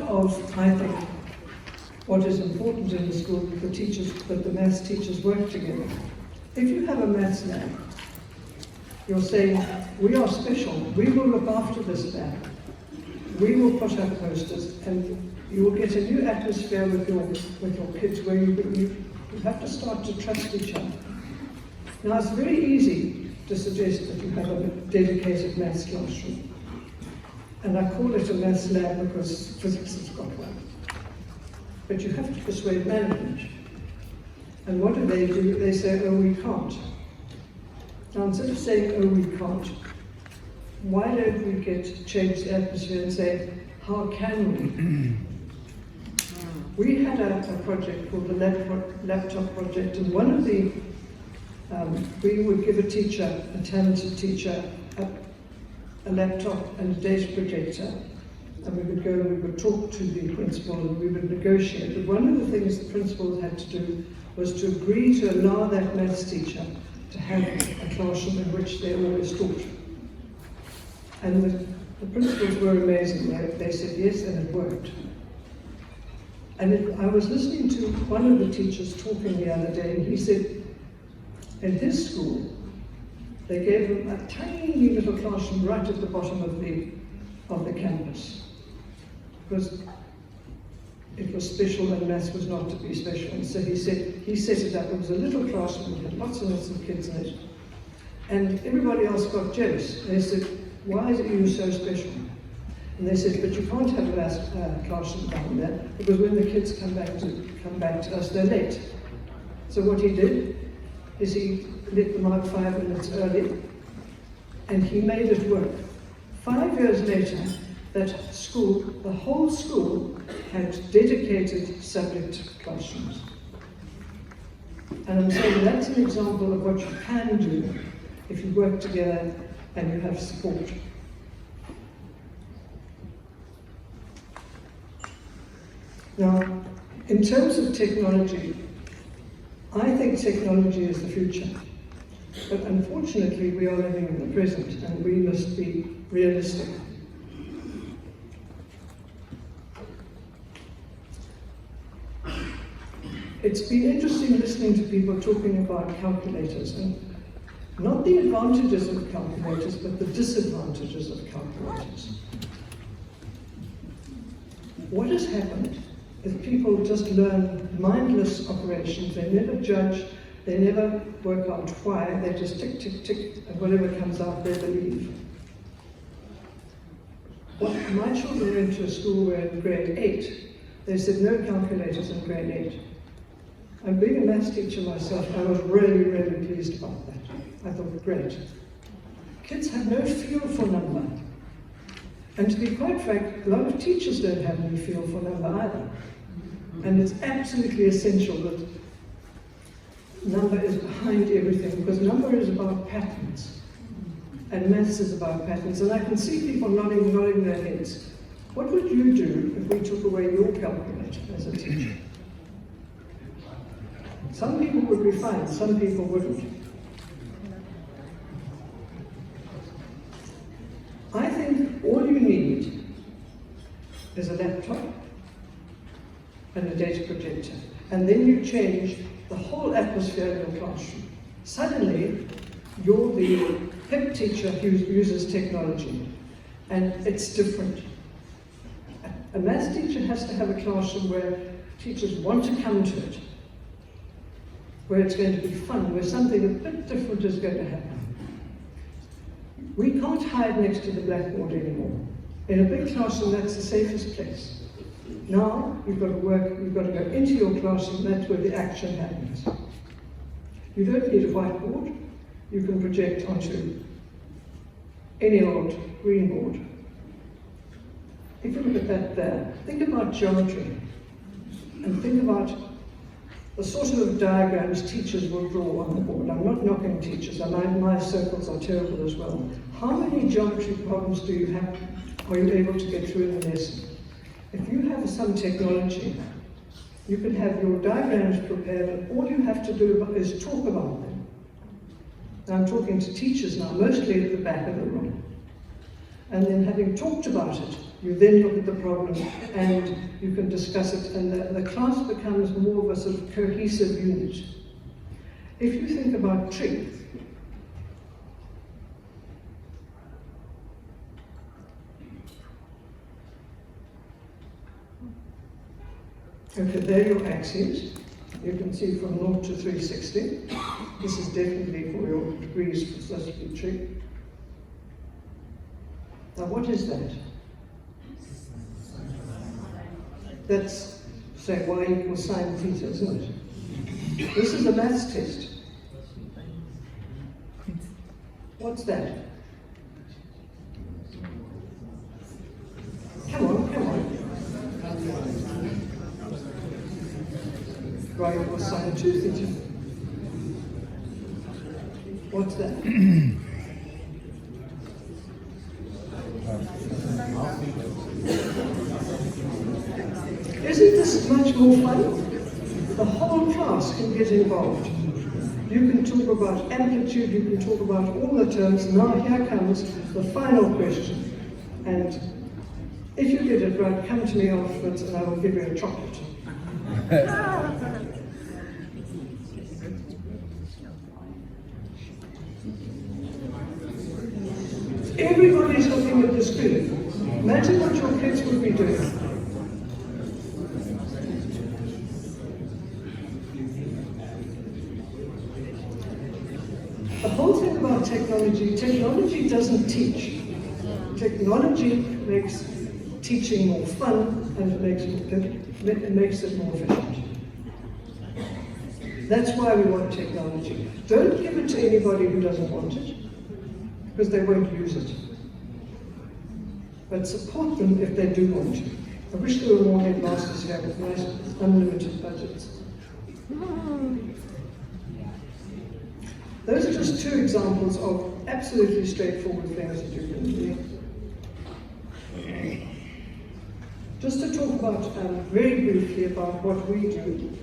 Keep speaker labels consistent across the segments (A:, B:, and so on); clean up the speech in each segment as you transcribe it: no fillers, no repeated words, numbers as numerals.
A: of, I think, what is important in the school for teachers, that the maths teachers work together. If you have a maths lab, you're saying, we are special, we will look after this lab. We will put up posters, and you will get a new atmosphere with your kids where you have to start to trust each other. Now, it's very easy to suggest that you have a dedicated maths classroom. And I call it a maths lab because physics has got one. But you have to persuade management. And what do? They say, oh, we can't. Now, instead of saying, oh, we can't, why don't we change the atmosphere and say, how can we? We had a project called the laptop project, and one of the, we would give a teacher, a talented teacher, a laptop and a data projector, and we would go and we would talk to the principal and we would negotiate. But one of the things the principal had to do was to agree to allow that maths teacher to have a classroom in which they always taught. And the principals were amazing. They said yes, and it worked. And I was listening to one of the teachers talking the other day, and he said, in his school, they gave him a tiny little classroom right at the bottom of the campus, because it was special and maths was not to be special. And so he set it up. It was a little classroom, it had lots and lots of kids in it. And everybody else got jealous. They said, why is you so special? And they said, but you can't have a maths classroom down there, because when the kids come back to us, they're late. So what he did is he let them out 5 minutes early, and he made it work. 5 years later, that school, the whole school, had dedicated subject classrooms. And I'm saying that's an example of what you can do if you work together and you have support. Now, in terms of technology, I think technology is the future. But unfortunately, we are living in the present, and we must be realistic. It's been interesting listening to people talking about calculators, and not the advantages of calculators, but the disadvantages of calculators. What has happened is people just learn mindless operations. They never judge, they never work out why, they just tick, tick, tick, and whatever comes out, they believe. Well, my children went to a school where in grade 8, they said no calculators in grade 8. And being a maths teacher myself, I was really, really pleased about that. I thought, great. Kids have no feel for number. And to be quite frank, a lot of teachers don't have any feel for number either. And it's absolutely essential that number is behind everything, because number is about patterns. And maths is about patterns. And I can see people nodding their heads. What would you do if we took away your calculator as a teacher? Some people would be fine, some people wouldn't. I think all you need is a laptop and a data projector, and then you change the whole atmosphere in your classroom. Suddenly, you're the hip teacher who uses technology, and it's different. A maths teacher has to have a classroom where teachers want to come to it, where it's going to be fun, where something a bit different is going to happen. We can't hide next to the blackboard anymore. In a big classroom, that's the safest place. Now, you've got to work, you've got to go into your classroom, that's where the action happens. You don't need a whiteboard. You can project onto any old green board. If you look at that there, think about geometry, and think about the sort of diagrams teachers will draw on the board. I'm not knocking teachers, my circles are terrible as well. How many geometry problems do you have, are you able to get through in the lesson? If you have some technology, you can have your diagrams prepared, and all you have to do is talk about them. Now I'm talking to teachers now, mostly at the back of the room. And then having talked about it, You then look at the problem and you can discuss it, and the class becomes more of a sort of cohesive unit. If you think about tree, okay, there are your axes. You can see from 0 to 360. This is definitely for your degrees for specifically tree. Now what is that? That's, say, y equals sine theta, isn't it? This is a maths test. What's that? Come on, come on. Y equals sine 2 theta. What's that? Isn't this much more fun? The whole class can get involved. You can talk about amplitude, you can talk about all the terms. Now here comes the final question. And if you get it right, come to me afterwards and I will give you a chocolate. Everybody's looking at the screen. Imagine what your kids would be doing. The whole thing about technology doesn't teach. Technology makes teaching more fun and it makes it more efficient. That's why we want technology. Don't give it to anybody who doesn't want it, because they won't use it. But support them if they do want to. I wish there were more headmasters here with nice unlimited budgets. Those are just two examples of absolutely straightforward things that you can do. Just to talk about, very briefly about what we do.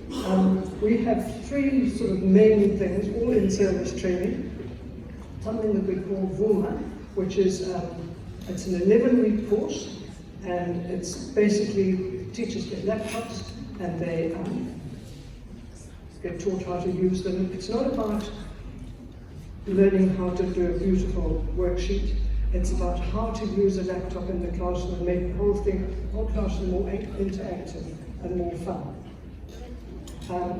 A: We have three sort of main things, all in service training. Something that we call VUMA, which is, it's an 11-week course, and it's basically, teachers get laptops, and they get taught how to use them. It's not about learning how to do a beautiful worksheet. It's about how to use a laptop in the classroom and make the whole classroom more interactive and more fun.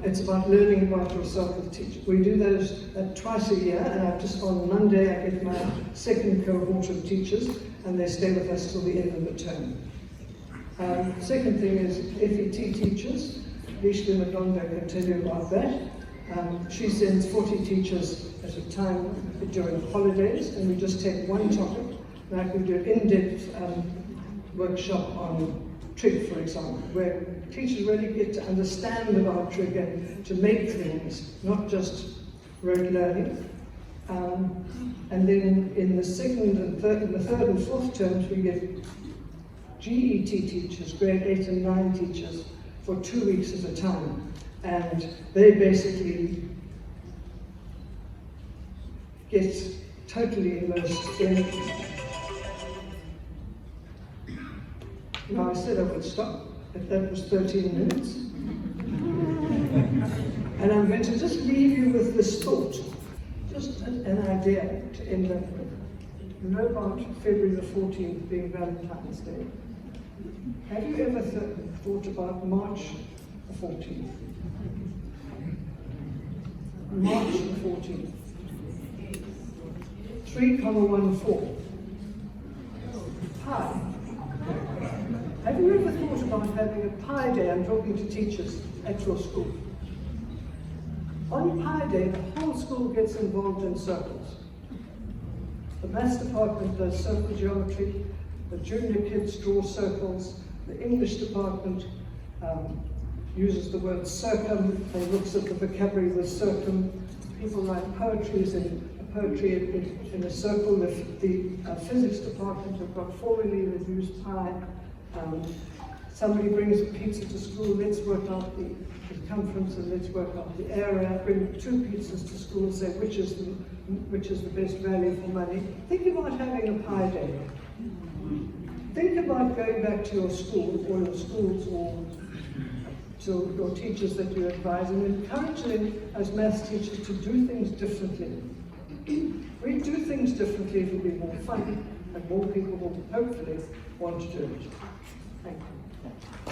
A: It's about learning about yourself as a teacher. We do those twice a year, and on Monday I get my second cohort of teachers, and they stay with us till the end of the term. Second thing is FET teachers. Lishli Madondo can tell you about that. She sends 40 teachers at a time during holidays, and we just take one topic. Like we do an in-depth workshop on trig, for example, where teachers really get to understand about trig and to make things, not just rote learning. And then in the second and third and fourth terms, we get GET teachers, grade 8 and 9 teachers, for 2 weeks at a time. And they basically get totally immersed in. Now I said I would stop, but that was 13 minutes. And I'm going to just leave you with this thought, just an idea to end up with. You know about February the 14th being Valentine's Day. Have you ever thought about March the 14th? March the 14th. 3,14. Pi. Have you ever thought about having a Pi Day? I'm talking to teachers at your school. On Pi Day, the whole school gets involved in circles. The maths department does circle geometry, the junior kids draw circles, the English department uses the word circum and looks at the vocabulary with circum. People write poetry in a circle. The physics department have got formally reduced pi. Somebody brings a pizza to school, let's work out the circumference and let's work out the area. Bring 2 pizzas to school, say which is the best value for money. Think about having a Pi Day. think about going back to your school or your schools or to your teachers that you advise and encourage them as maths teachers to do things differently. We do things differently, it will be more fun and more people will hopefully want to do it. Thank you.